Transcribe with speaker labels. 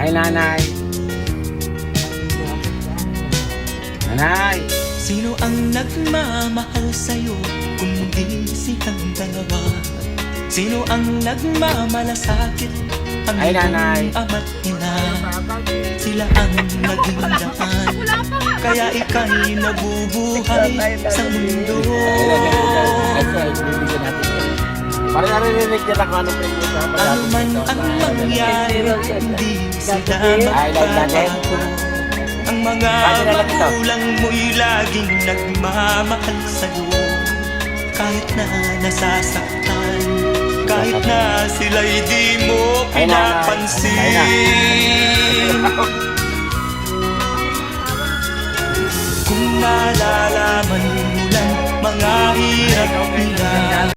Speaker 1: Ay, nanay. Nanay.
Speaker 2: Sino ang nagmamahal sa'yo kundi silang dalawa? Sino ang nagmamalasakit ang
Speaker 1: Ay, nanay.
Speaker 2: iyong ama't ina? Sila ang naging daan, kaya ika'y nabubuhay sa mundo.
Speaker 1: Bibigyan natin. Para narinig nila kung anong pinag-usapan natin.
Speaker 2: Ano man ang mangyari, hindi sila magbabago. Ang mga magulang mo'y laging nagmamahal sa'yo. Kahit na nasasaktan, kahit na sila'y di mo pinapansin. Kung nalalaman mo lang mga hirap nila.